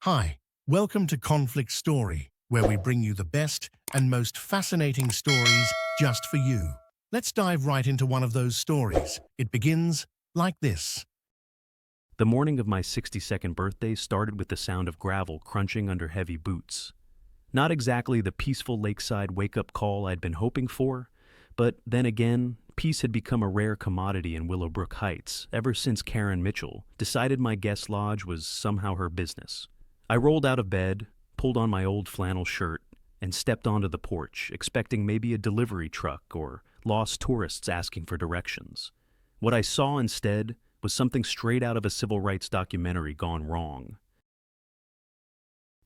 Hi, welcome to ConflictStory, where we bring you the best and most fascinating stories just for you. Let's dive right into one of those stories. It begins like this. The morning of my 62nd birthday started with the sound of gravel crunching under heavy boots. Not exactly the peaceful lakeside wake-up call I'd been hoping for, but then again, peace had become a rare commodity in Willowbrook Heights ever since Karen Mitchell decided my guest lodge was somehow her business. I rolled out of bed, pulled on my old flannel shirt, and stepped onto the porch, expecting maybe a delivery truck or lost tourists asking for directions. What I saw instead was something straight out of a civil rights documentary gone wrong.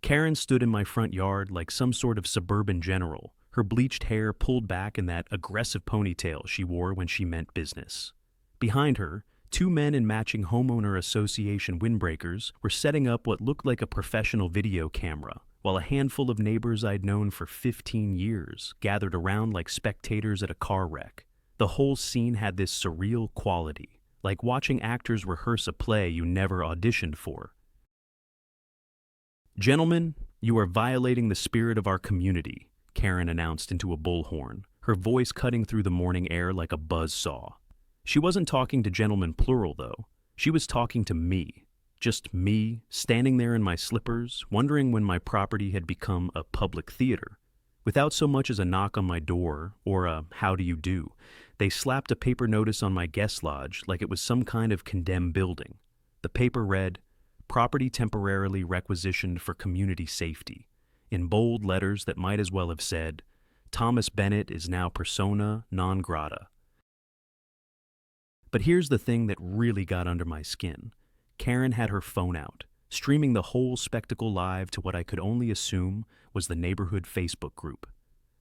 Karen stood in my front yard like some sort of suburban general, her bleached hair pulled back in that aggressive ponytail she wore when she meant business. Behind her, two men in matching Homeowner Association windbreakers were setting up what looked like a professional video camera, while a handful of neighbors I'd known for 15 years gathered around like spectators at a car wreck. The whole scene had this surreal quality, like watching actors rehearse a play you never auditioned for. "Gentlemen, you are violating the spirit of our community," Karen announced into a bullhorn, her voice cutting through the morning air like a buzzsaw. She wasn't talking to gentlemen plural, though. She was talking to me. Just me, standing there in my slippers, wondering when my property had become a public theater. Without so much as a knock on my door, or a "how do you do," they slapped a paper notice on my guest lodge like it was some kind of condemned building. The paper read, "Property temporarily requisitioned for community safety," in bold letters that might as well have said, "Thomas Bennett is now persona non grata." But here's the thing that really got under my skin. Karen had her phone out, streaming the whole spectacle live to what I could only assume was the neighborhood Facebook group.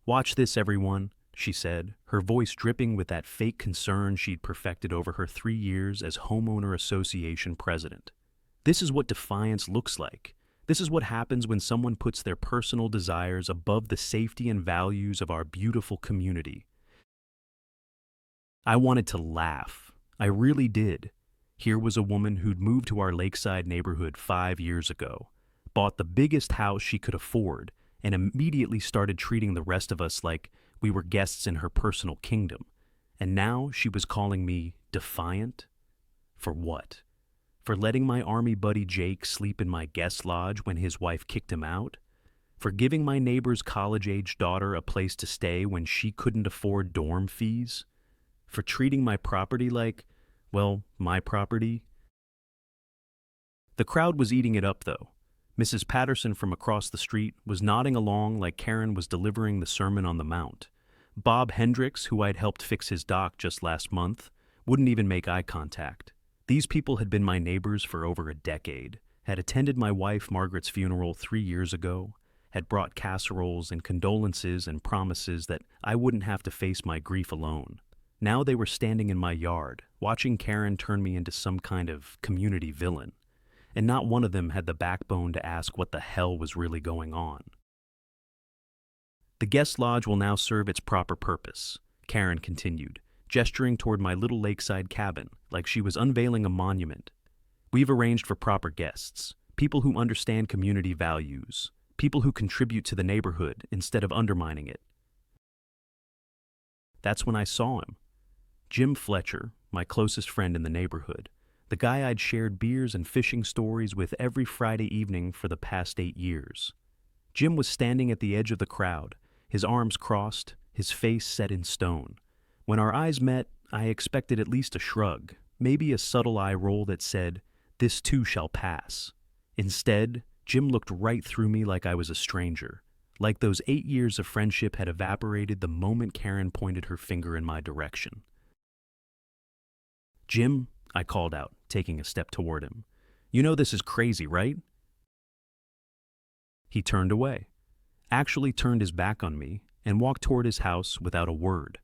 "Watch this, everyone," she said, her voice dripping with that fake concern she'd perfected over her 3 years as Homeowner Association president. "This is what defiance looks like. This is what happens when someone puts their personal desires above the safety and values of our beautiful community." I wanted to laugh. I really did. Here was a woman who'd moved to our lakeside neighborhood 5 years ago, bought the biggest house she could afford, and immediately started treating the rest of us like we were guests in her personal kingdom. And now she was calling me defiant? For what? For letting my army buddy Jake sleep in my guest lodge when his wife kicked him out? For giving my neighbor's college-age daughter a place to stay when she couldn't afford dorm fees? For treating my property like, well, my property? The crowd was eating it up, though. Mrs. Patterson from across the street was nodding along like Karen was delivering the Sermon on the Mount. Bob Hendricks, who I'd helped fix his dock just last month, wouldn't even make eye contact. These people had been my neighbors for over a decade, had attended my wife Margaret's funeral 3 years ago, had brought casseroles and condolences and promises that I wouldn't have to face my grief alone. Now they were standing in my yard, watching Karen turn me into some kind of community villain, and not one of them had the backbone to ask what the hell was really going on. "The guest lodge will now serve its proper purpose," Karen continued, gesturing toward my little lakeside cabin like she was unveiling a monument. "We've arranged for proper guests, people who understand community values, people who contribute to the neighborhood instead of undermining it." That's when I saw him. Jim Fletcher, my closest friend in the neighborhood, the guy I'd shared beers and fishing stories with every Friday evening for the past 8 years. Jim was standing at the edge of the crowd, his arms crossed, his face set in stone. When our eyes met, I expected at least a shrug, maybe a subtle eye roll that said, "This too shall pass." Instead, Jim looked right through me like I was a stranger, like those 8 years of friendship had evaporated the moment Karen pointed her finger in my direction. "Jim," I called out, taking a step toward him, "you know this is crazy, right?" He turned away, actually turned his back on me, and walked toward his house without a word.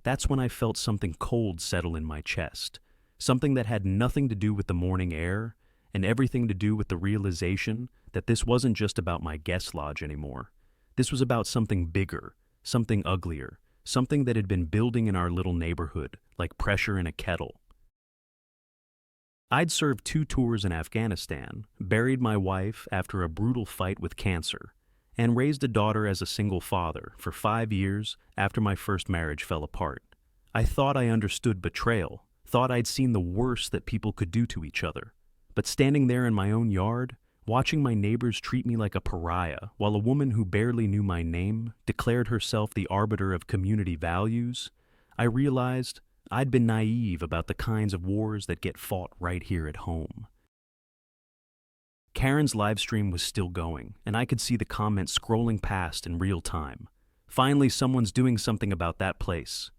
That's when I felt something cold settle in my chest, something that had nothing to do with the morning air and everything to do with the realization that this wasn't just about my guest lodge anymore. This was about something bigger, something uglier, something that had been building in our little neighborhood like pressure in a kettle. I'd served 2 tours in Afghanistan, buried my wife after a brutal fight with cancer, and raised a daughter as a single father for 5 years after my first marriage fell apart. I thought I understood betrayal, thought I'd seen the worst that people could do to each other. But standing there in my own yard, watching my neighbors treat me like a pariah while a woman who barely knew my name declared herself the arbiter of community values, I realized I'd been naive about the kinds of wars that get fought right here at home. Karen's livestream was still going, and I could see the comments scrolling past in real time. Finally, someone's doing something about that place.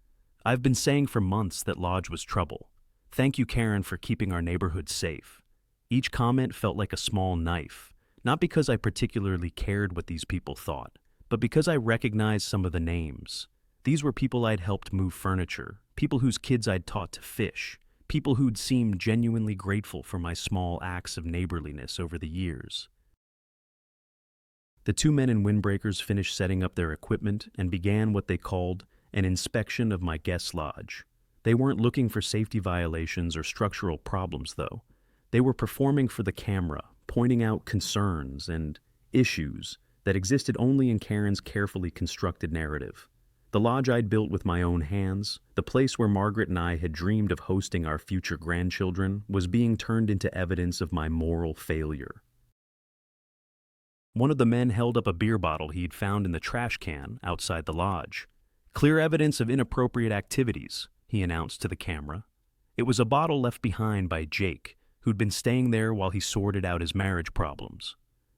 I've been saying for months that Lodge was trouble. Thank you, Karen, for keeping our neighborhood safe. Each comment felt like a small knife, not because I particularly cared what these people thought, but because I recognized some of the names. These were people I'd helped move furniture, people whose kids I'd taught to fish, people who'd seemed genuinely grateful for my small acts of neighborliness over the years. The 2 men in windbreakers finished setting up their equipment and began what they called an inspection of my guest lodge. They weren't looking for safety violations or structural problems, though. They were performing for the camera, pointing out concerns and issues that existed only in Karen's carefully constructed narrative. The lodge I'd built with my own hands, the place where Margaret and I had dreamed of hosting our future grandchildren, was being turned into evidence of my moral failure. One of the men held up a beer bottle he'd found in the trash can outside the lodge. "Clear evidence of inappropriate activities," he announced to the camera. It was a bottle left behind by Jake, who'd been staying there while he sorted out his marriage problems.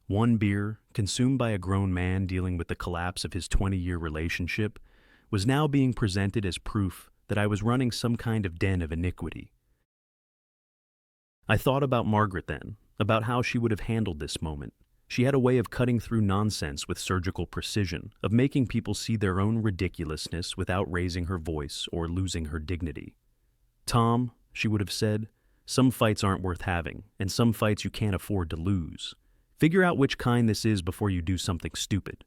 One beer, consumed by a grown man dealing with the collapse of his 20-year relationship, was now being presented as proof that I was running some kind of den of iniquity. I thought about Margaret then, about how she would have handled this moment. She had a way of cutting through nonsense with surgical precision, of making people see their own ridiculousness without raising her voice or losing her dignity. "Tom," she would have said, "some fights aren't worth having, and some fights you can't afford to lose. Figure out which kind this is before you do something stupid."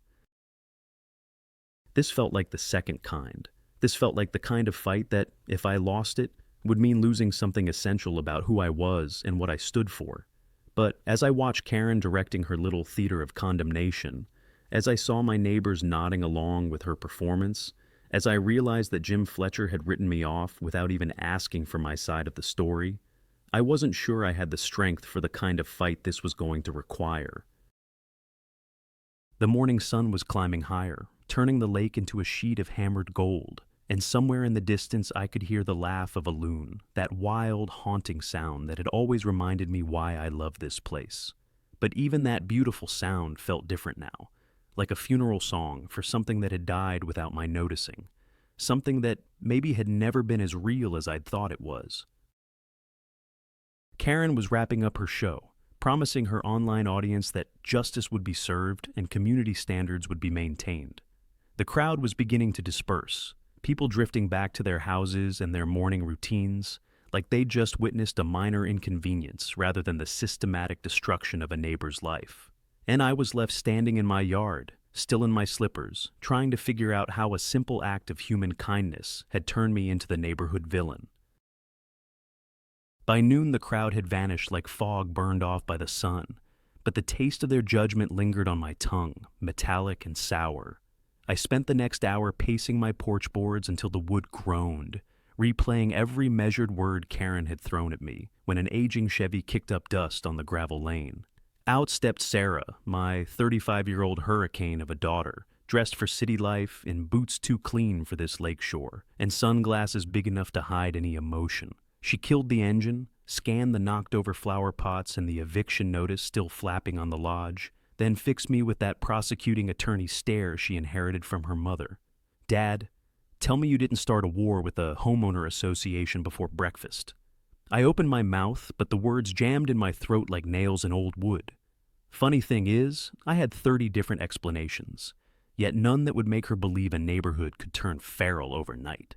This felt like the second kind. This felt like the kind of fight that, if I lost it, would mean losing something essential about who I was and what I stood for. But as I watched Karen directing her little theater of condemnation, as I saw my neighbors nodding along with her performance, as I realized that Jim Fletcher had written me off without even asking for my side of the story, I wasn't sure I had the strength for the kind of fight this was going to require. The morning sun was climbing higher, turning the lake into a sheet of hammered gold, and somewhere in the distance I could hear the laugh of a loon, that wild, haunting sound that had always reminded me why I loved this place. But even that beautiful sound felt different now, like a funeral song for something that had died without my noticing, something that maybe had never been as real as I'd thought it was. Karen was wrapping up her show, promising her online audience that justice would be served and community standards would be maintained. The crowd was beginning to disperse, people drifting back to their houses and their morning routines, like they'd just witnessed a minor inconvenience rather than the systematic destruction of a neighbor's life. And I was left standing in my yard, still in my slippers, trying to figure out how a simple act of human kindness had turned me into the neighborhood villain. By noon, the crowd had vanished like fog burned off by the sun, but the taste of their judgment lingered on my tongue, metallic and sour. I spent the next hour pacing my porch boards until the wood groaned, replaying every measured word Karen had thrown at me when an aging Chevy kicked up dust on the gravel lane. Out stepped Sarah, my 35-year-old hurricane of a daughter, dressed for city life in boots too clean for this lakeshore and sunglasses big enough to hide any emotion. She killed the engine, scanned the knocked-over flower pots and the eviction notice still flapping on the lodge, then fixed me with that prosecuting attorney stare she inherited from her mother. "Dad, tell me you didn't start a war with the Homeowner Association before breakfast." I opened my mouth, but the words jammed in my throat like nails in old wood. Funny thing is, I had 30 different explanations, yet none that would make her believe a neighborhood could turn feral overnight.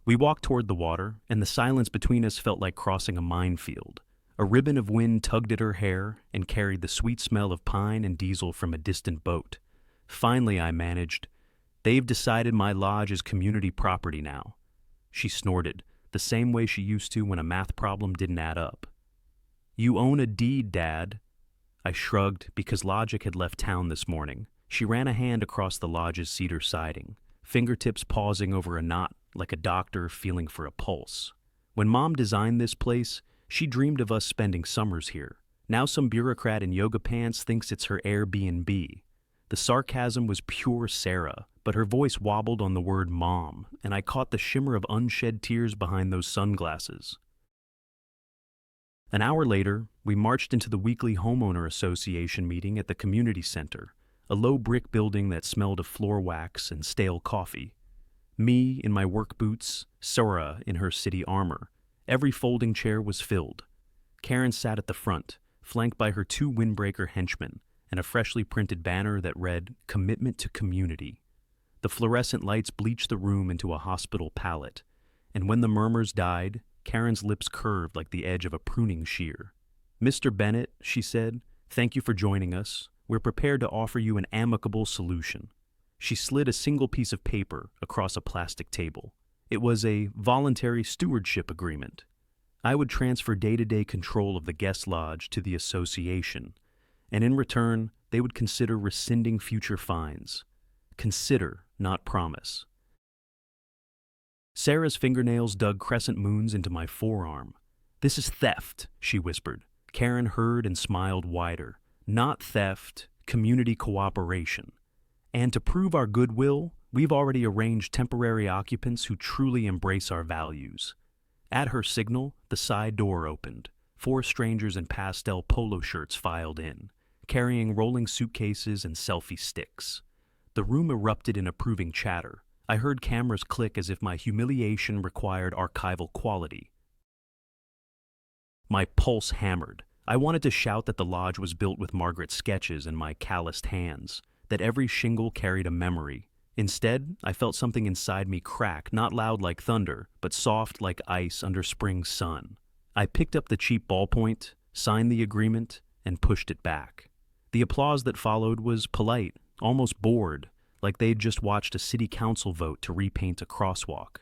We walked toward the water, and the silence between us felt like crossing a minefield. A ribbon of wind tugged at her hair and carried the sweet smell of pine and diesel from a distant boat. Finally, I managed, "They've decided my lodge is community property now." She snorted, the same way she used to when a math problem didn't add up. "You own a deed, Dad." I shrugged because logic had left town this morning. She ran a hand across the lodge's cedar siding, fingertips pausing over a knot like a doctor feeling for a pulse. When Mom designed this place, she dreamed of us spending summers here. Now some bureaucrat in yoga pants thinks it's her Airbnb. The sarcasm was pure Sarah, but her voice wobbled on the word Mom, and I caught the shimmer of unshed tears behind those sunglasses. An hour later, we marched into the weekly Homeowner Association meeting at the community center, a low brick building that smelled of floor wax and stale coffee. Me in my work boots, Sarah in her city armor. Every folding chair was filled. Karen sat at the front, flanked by her 2 windbreaker henchmen and a freshly printed banner that read, "Commitment to Community." The fluorescent lights bleached the room into a hospital palette, and when the murmurs died, Karen's lips curved like the edge of a pruning shear. "Mr. Bennett," she said, "thank you for joining us. We're prepared to offer you an amicable solution." She slid a single piece of paper across a plastic table. It was a voluntary stewardship agreement. I would transfer day-to-day control of the guest lodge to the association, and in return, they would consider rescinding future fines. Consider, not promise. Sarah's fingernails dug crescent moons into my forearm. "This is theft," she whispered. Karen heard and smiled wider. "Not theft, community cooperation. And to prove our goodwill, we've already arranged temporary occupants who truly embrace our values." At her signal, the side door opened. 4 strangers in pastel polo shirts filed in, carrying rolling suitcases and selfie sticks. The room erupted in approving chatter. I heard cameras click as if my humiliation required archival quality. My pulse hammered. I wanted to shout that the lodge was built with Margaret's sketches in my calloused hands, that every shingle carried a memory. Instead, I felt something inside me crack, not loud like thunder, but soft like ice under spring sun. I picked up the cheap ballpoint, signed the agreement, and pushed it back. The applause that followed was polite, almost bored, like they'd just watched a city council vote to repaint a crosswalk.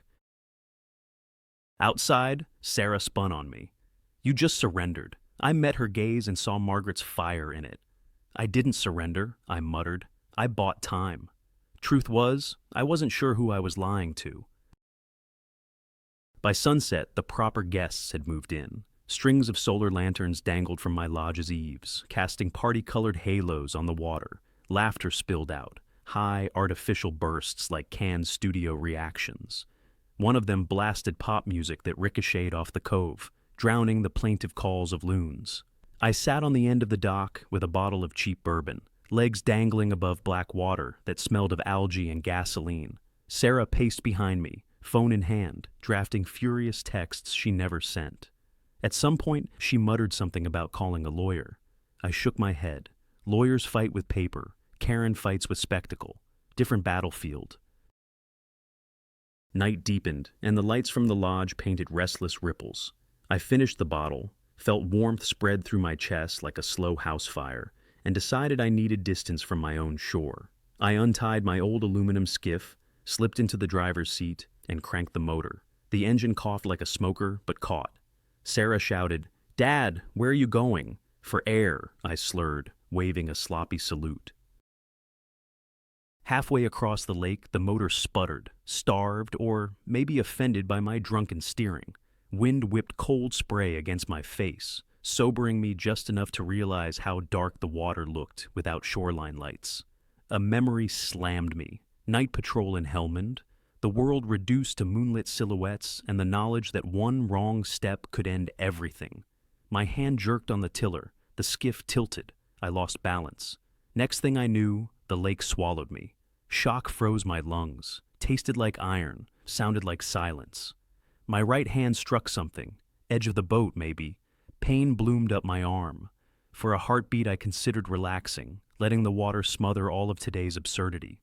Outside, Sarah spun on me. "You just surrendered." I met her gaze and saw Margaret's fire in it. "I didn't surrender," I muttered. "I bought time." Truth was, I wasn't sure who I was lying to. By sunset, the proper guests had moved in. Strings of solar lanterns dangled from my lodge's eaves, casting party-colored halos on the water. Laughter spilled out, high, artificial bursts like canned studio reactions. One of them blasted pop music that ricocheted off the cove, drowning the plaintive calls of loons. I sat on the end of the dock with a bottle of cheap bourbon, legs dangling above black water that smelled of algae and gasoline. Sarah paced behind me, phone in hand, drafting furious texts she never sent. At some point, she muttered something about calling a lawyer. I shook my head. Lawyers fight with paper. Karen fights with spectacle. Different battlefield. Night deepened, and the lights from the lodge painted restless ripples. I finished the bottle, felt warmth spread through my chest like a slow house fire, and decided I needed distance from my own shore. I untied my old aluminum skiff, slipped into the driver's seat, and cranked the motor. The engine coughed like a smoker, but caught. Sarah shouted, "Dad, where are you going?" "For air," I slurred, waving a sloppy salute. Halfway across the lake, the motor sputtered, starved or maybe offended by my drunken steering. Wind whipped cold spray against my face, sobering me just enough to realize how dark the water looked without shoreline lights. A memory slammed me. Night patrol in Helmand, the world reduced to moonlit silhouettes, and the knowledge that one wrong step could end everything. My hand jerked on the tiller. The skiff tilted. I lost balance. Next thing I knew, the lake swallowed me. Shock froze my lungs, tasted like iron, sounded like silence. My right hand struck something, edge of the boat maybe. Pain bloomed up my arm. For a heartbeat I considered relaxing, letting the water smother all of today's absurdity.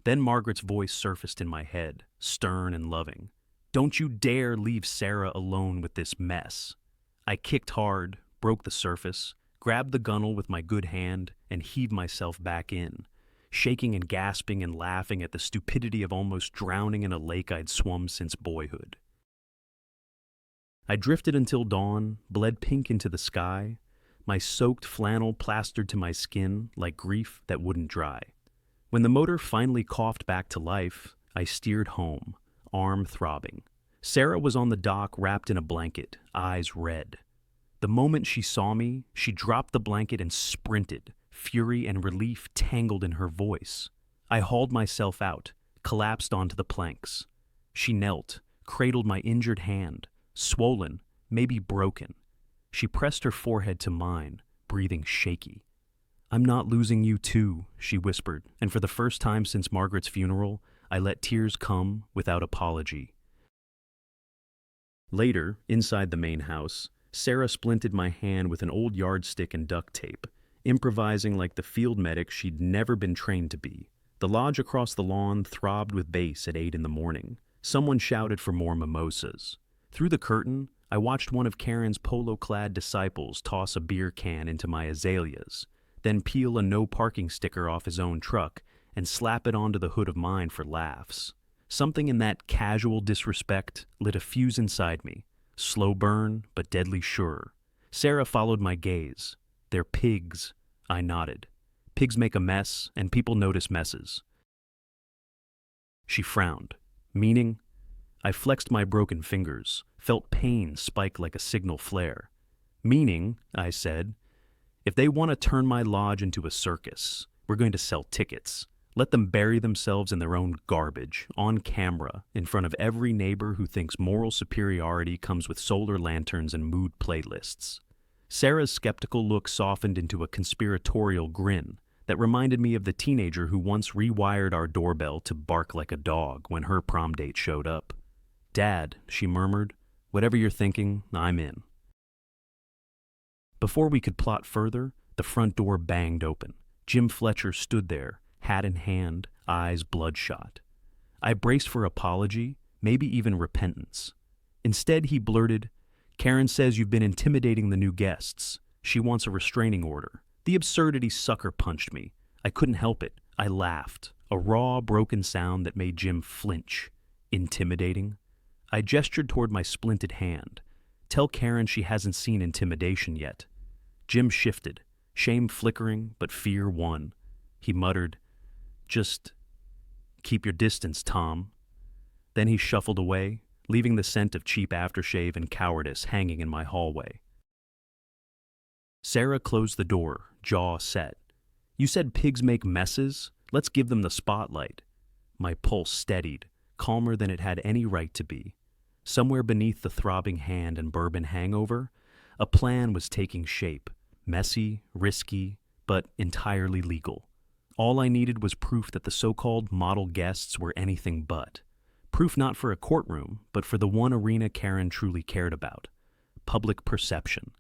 Then Margaret's voice surfaced in my head, stern and loving. "Don't you dare leave Sarah alone with this mess." I kicked hard, broke the surface, grabbed the gunnel with my good hand, and heaved myself back in, shaking and gasping and laughing at the stupidity of almost drowning in a lake I'd swum since boyhood. I drifted until dawn, bled pink into the sky, my soaked flannel plastered to my skin like grief that wouldn't dry. When the motor finally coughed back to life, I steered home, arm throbbing. Sarah was on the dock wrapped in a blanket, eyes red. The moment she saw me, she dropped the blanket and sprinted, fury and relief tangled in her voice. I hauled myself out, collapsed onto the planks. She knelt, cradled my injured hand, swollen, maybe broken. She pressed her forehead to mine, breathing shaky. "I'm not losing you too," she whispered, and for the first time since Margaret's funeral, I let tears come without apology. Later, inside the main house, Sarah splinted my hand with an old yardstick and duct tape, improvising like the field medic she'd never been trained to be. The lodge across the lawn throbbed with bass at 8 in the morning. Someone shouted for more mimosas. Through the curtain, I watched one of Karen's polo-clad disciples toss a beer can into my azaleas, then peel a no parking sticker off his own truck and slap it onto the hood of mine for laughs. Something in that casual disrespect lit a fuse inside me, slow burn but deadly sure. Sarah followed my gaze. "They're pigs," I nodded. "Pigs make a mess, and people notice messes." She frowned. "Meaning?" I flexed my broken fingers, felt pain spike like a signal flare. "Meaning," I said, "if they want to turn my lodge into a circus, we're going to sell tickets. Let them bury themselves in their own garbage, on camera, in front of every neighbor who thinks moral superiority comes with solar lanterns and mood playlists." Sarah's skeptical look softened into a conspiratorial grin that reminded me of the teenager who once rewired our doorbell to bark like a dog when her prom date showed up. "Dad," she murmured, "whatever you're thinking, I'm in." Before we could plot further, the front door banged open. Jim Fletcher stood there, hat in hand, eyes bloodshot. I braced for apology, maybe even repentance. Instead, he blurted, "Karen says you've been intimidating the new guests. She wants a restraining order." The absurdity sucker punched me. I couldn't help it. I laughed, a raw, broken sound that made Jim flinch. Intimidating? I gestured toward my splinted hand. "Tell Karen she hasn't seen intimidation yet." Jim shifted, shame flickering, but fear won. He muttered, "Just keep your distance, Tom." Then he shuffled away, leaving the scent of cheap aftershave and cowardice hanging in my hallway. Sarah closed the door, jaw set. "You said pigs make messes? Let's give them the spotlight." My pulse steadied, calmer than it had any right to be. Somewhere beneath the throbbing hand and bourbon hangover, a plan was taking shape, messy, risky, but entirely legal. All I needed was proof that the so-called model guests were anything but. Proof not for a courtroom, but for the one arena Karen truly cared about: public perception.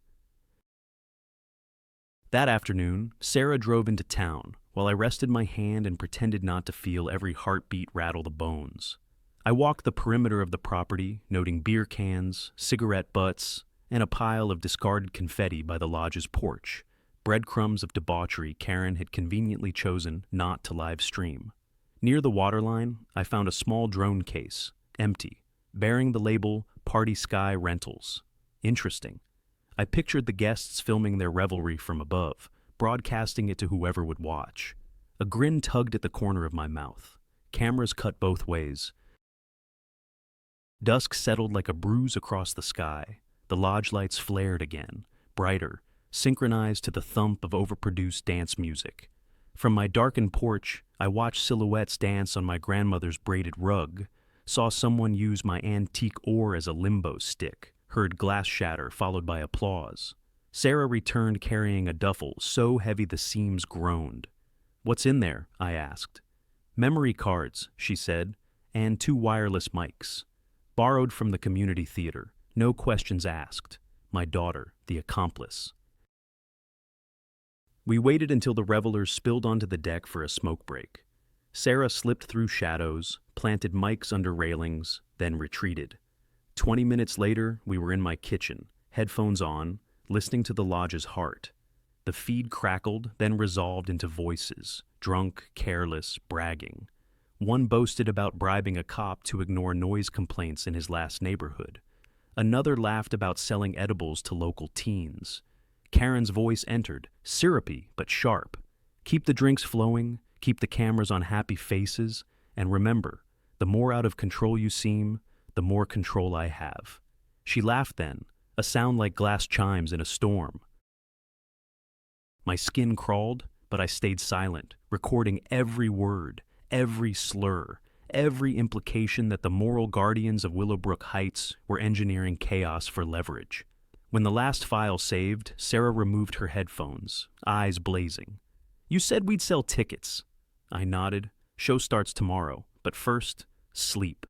That afternoon, Sarah drove into town, while I rested my hand and pretended not to feel every heartbeat rattle the bones. I walked the perimeter of the property, noting beer cans, cigarette butts, and a pile of discarded confetti by the lodge's porch, breadcrumbs of debauchery Karen had conveniently chosen not to live stream. Near the waterline, I found a small drone case, empty, bearing the label Party Sky Rentals. Interesting. I pictured the guests filming their revelry from above, broadcasting it to whoever would watch. A grin tugged at the corner of my mouth. Cameras cut both ways. Dusk settled like a bruise across the sky. The lodge lights flared again, brighter, synchronized to the thump of overproduced dance music. From my darkened porch, I watched silhouettes dance on my grandmother's braided rug, saw someone use my antique oar as a limbo stick, heard glass shatter followed by applause. Sarah returned carrying a duffel so heavy the seams groaned. "What's in there?" I asked. "Memory cards," she said, "and 2 wireless mics. Borrowed from the community theater. No questions asked. My daughter, the accomplice." We waited until the revelers spilled onto the deck for a smoke break. Sarah slipped through shadows, planted mics under railings, then retreated. 20 minutes later, we were in my kitchen, headphones on, listening to the lodge's heart. The feed crackled, then resolved into voices, drunk, careless, bragging. One boasted about bribing a cop to ignore noise complaints in his last neighborhood. Another laughed about selling edibles to local teens. Karen's voice entered, syrupy but sharp. Keep the drinks flowing, keep the cameras on happy faces, and remember, the more out of control you seem, the more control I have. She laughed then, a sound like glass chimes in a storm. My skin crawled, but I stayed silent, recording every word, every slur, every implication that the moral guardians of Willowbrook Heights were engineering chaos for leverage. When the last file saved, Sarah removed her headphones, eyes blazing. "You said we'd sell tickets." I nodded. "Show starts tomorrow, but first, sleep."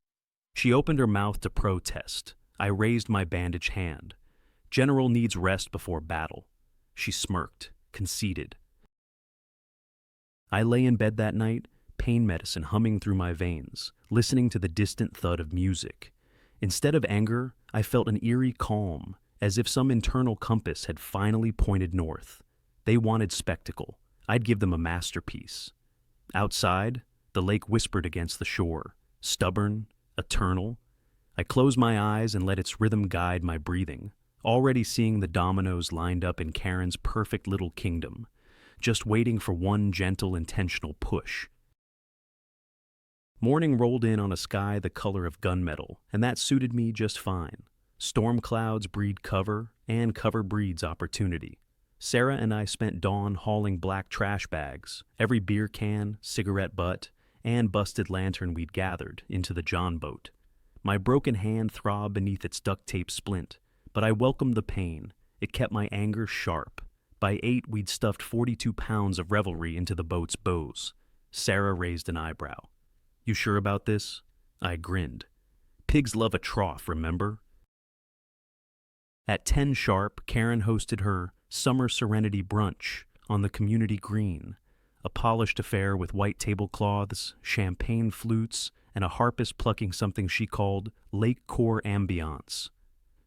She opened her mouth to protest. I raised my bandaged hand. "General needs rest before battle." She smirked, conceded. I lay in bed that night, pain medicine humming through my veins, listening to the distant thud of music. Instead of anger, I felt an eerie calm, as if some internal compass had finally pointed north. They wanted spectacle. I'd give them a masterpiece. Outside, the lake whispered against the shore, stubborn, eternal. I closed my eyes and let its rhythm guide my breathing, already seeing the dominoes lined up in Karen's perfect little kingdom, just waiting for one gentle, intentional push. Morning rolled in on a sky the color of gunmetal, and that suited me just fine. Storm clouds breed cover, and cover breeds opportunity. Sarah and I spent dawn hauling black trash bags, every beer can, cigarette butt, and busted lantern we'd gathered into the John boat. My broken hand throbbed beneath its duct tape splint, but I welcomed the pain. It kept my anger sharp. By 8, we'd stuffed 42 pounds of revelry into the boat's bows. Sarah raised an eyebrow. "You sure about this?" I grinned. "Pigs love a trough, remember?" At 10 sharp, Karen hosted her Summer Serenity Brunch on the community green, a polished affair with white tablecloths, champagne flutes, and a harpist plucking something she called Lake Core ambiance.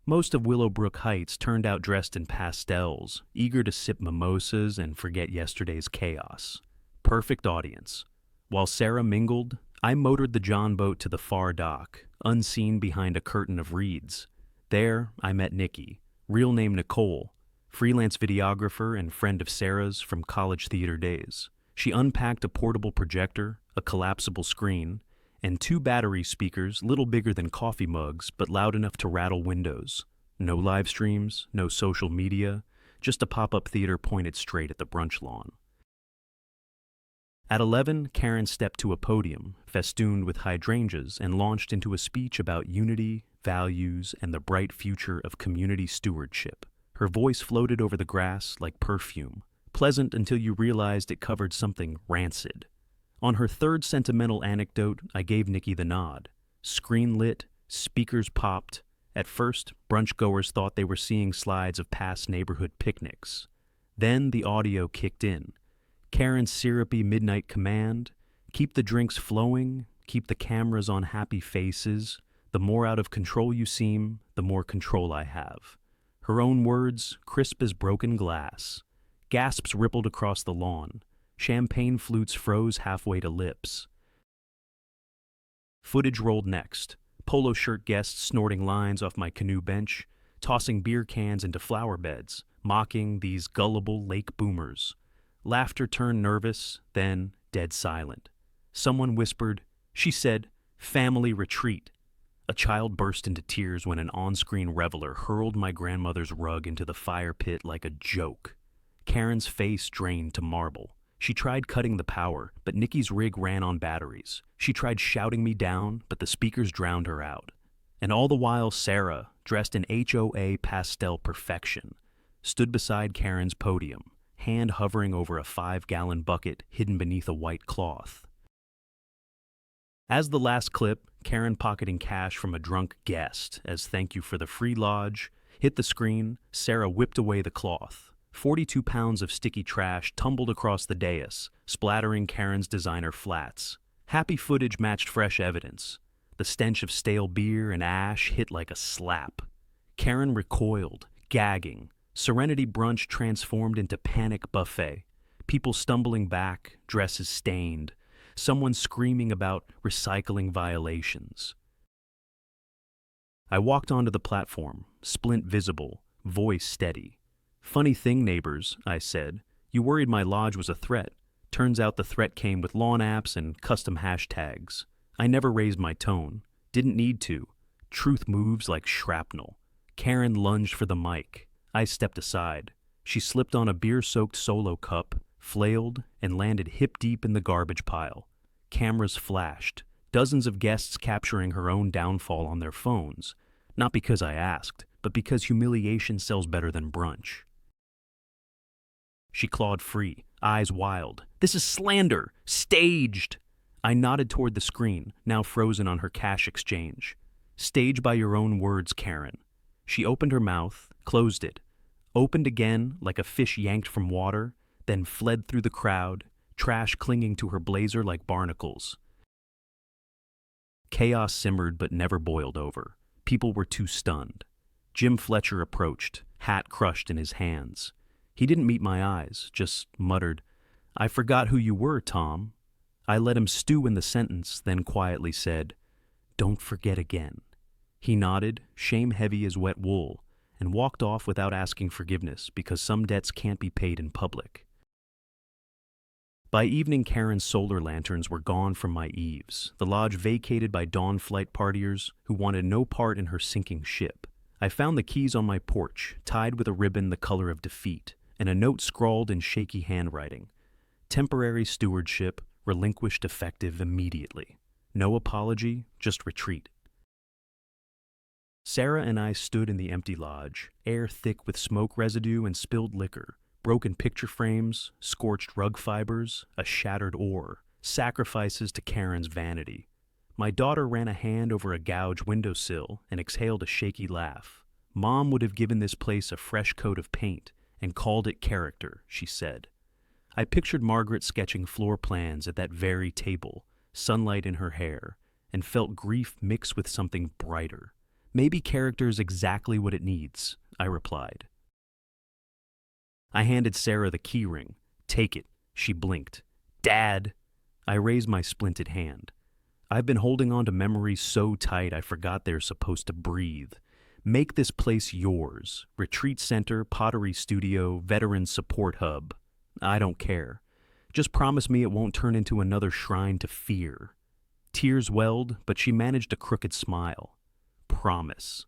Most of Willowbrook Heights turned out dressed in pastels, eager to sip mimosas and forget yesterday's chaos. Perfect audience. While Sarah mingled, I motored the John boat to the far dock, unseen behind a curtain of reeds. There, I met Nikki, real name Nicole, freelance videographer and friend of Sarah's from college theater days. She unpacked a portable projector, a collapsible screen, and 2 battery speakers little bigger than coffee mugs but loud enough to rattle windows. No live streams, no social media, just a pop-up theater pointed straight at the brunch lawn. At 11, Karen stepped to a podium, festooned with hydrangeas, and launched into a speech about unity, values, and the bright future of community stewardship. Her voice floated over the grass like perfume, pleasant until you realized it covered something rancid. On her third sentimental anecdote, I gave Nikki the nod. Screen lit, speakers popped. At first, brunchgoers thought they were seeing slides of past neighborhood picnics. Then the audio kicked in. Karen's syrupy midnight command, "Keep the drinks flowing, keep the cameras on happy faces. The more out of control you seem, the more control I have." Her own words, crisp as broken glass. Gasps rippled across the lawn. Champagne flutes froze halfway to lips. Footage rolled next. Polo shirt guests snorting lines off my canoe bench, tossing beer cans into flower beds, mocking these gullible lake boomers. Laughter turned nervous, then dead silent. Someone whispered, "She said, family retreat." A child burst into tears when an on-screen reveler hurled my grandmother's rug into the fire pit like a joke. Karen's face drained to marble. She tried cutting the power, but Nikki's rig ran on batteries. She tried shouting me down, but the speakers drowned her out. And all the while, Sarah, dressed in HOA pastel perfection, stood beside Karen's podium, hand hovering over a 5-gallon bucket hidden beneath a white cloth. As the last clip, Karen pocketing cash from a drunk guest as thank you for the free lodge, hit the screen, Sarah whipped away the cloth. 42 pounds of sticky trash tumbled across the dais, splattering Karen's designer flats. Happy footage matched fresh evidence. The stench of stale beer and ash hit like a slap. Karen recoiled, gagging. Serenity Brunch transformed into panic buffet. People stumbling back, dresses stained. Someone screaming about recycling violations. I walked onto the platform, splint visible, voice steady. "Funny thing, neighbors," I said. "You worried my lodge was a threat. Turns out the threat came with lawn apps and custom hashtags. I never raised my tone. Didn't need to. Truth moves like shrapnel." Karen lunged for the mic. I stepped aside. She slipped on a beer-soaked Solo cup, flailed, and landed hip-deep in the garbage pile. Cameras flashed, dozens of guests capturing her own downfall on their phones. Not because I asked, but because humiliation sells better than brunch. She clawed free, eyes wild. "This is slander! Staged!" I nodded toward the screen, now frozen on her cash exchange. "Stage by your own words, Karen." She opened her mouth, closed it, opened again like a fish yanked from water, then fled through the crowd, trash clinging to her blazer like barnacles. Chaos simmered but never boiled over. People were too stunned. Jim Fletcher approached, hat crushed in his hands. He didn't meet my eyes, just muttered, "I forgot who you were, Tom." I let him stew in the sentence, then quietly said, "Don't forget again." He nodded, shame heavy as wet wool, and walked off without asking forgiveness because some debts can't be paid in public. By evening, Karen's solar lanterns were gone from my eaves, the lodge vacated by dawn flight partiers who wanted no part in her sinking ship. I found the keys on my porch, tied with a ribbon the color of defeat, and a note scrawled in shaky handwriting. Temporary stewardship, relinquished effective immediately. No apology, just retreat. Sarah and I stood in the empty lodge, air thick with smoke residue and spilled liquor, broken picture frames, scorched rug fibers, a shattered oar, sacrifices to Karen's vanity. My daughter ran a hand over a gouged windowsill and exhaled a shaky laugh. "Mom would have given this place a fresh coat of paint and called it character," she said. I pictured Margaret sketching floor plans at that very table, sunlight in her hair, and felt grief mixed with something brighter. "Maybe character is exactly what it needs," I replied. I handed Sarah the key ring. "Take it." She blinked. "Dad!" I raised my splinted hand. "I've been holding on to memories so tight I forgot they're supposed to breathe. Make this place yours. Retreat center, pottery studio, veteran support hub. I don't care. Just promise me it won't turn into another shrine to fear." Tears welled, but she managed a crooked smile. "Promise."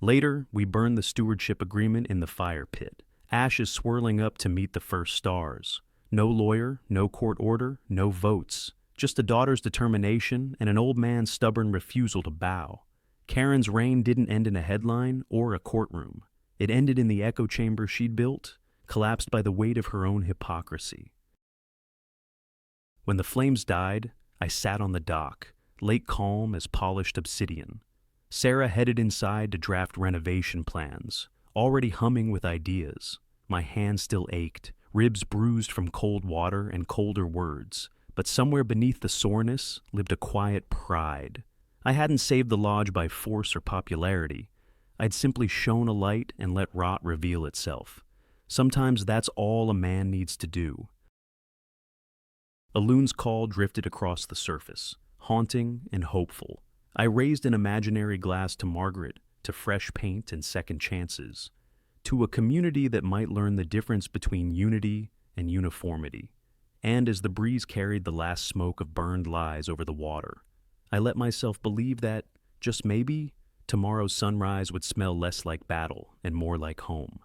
Later, we burned the stewardship agreement in the fire pit, ashes swirling up to meet the first stars. No lawyer, no court order, no votes. Just a daughter's determination and an old man's stubborn refusal to bow. Karen's reign didn't end in a headline or a courtroom. It ended in the echo chamber she'd built, collapsed by the weight of her own hypocrisy. When the flames died, I sat on the dock, lake calm as polished obsidian. Sarah headed inside to draft renovation plans, already humming with ideas. My hand still ached, ribs bruised from cold water and colder words, but somewhere beneath the soreness lived a quiet pride. I hadn't saved the lodge by force or popularity. I'd simply shone a light and let rot reveal itself. Sometimes that's all a man needs to do. A loon's call drifted across the surface, haunting and hopeful. I raised an imaginary glass to Margaret, to fresh paint and second chances, to a community that might learn the difference between unity and uniformity. And as the breeze carried the last smoke of burned lies over the water, I let myself believe that, just maybe, tomorrow's sunrise would smell less like battle and more like home.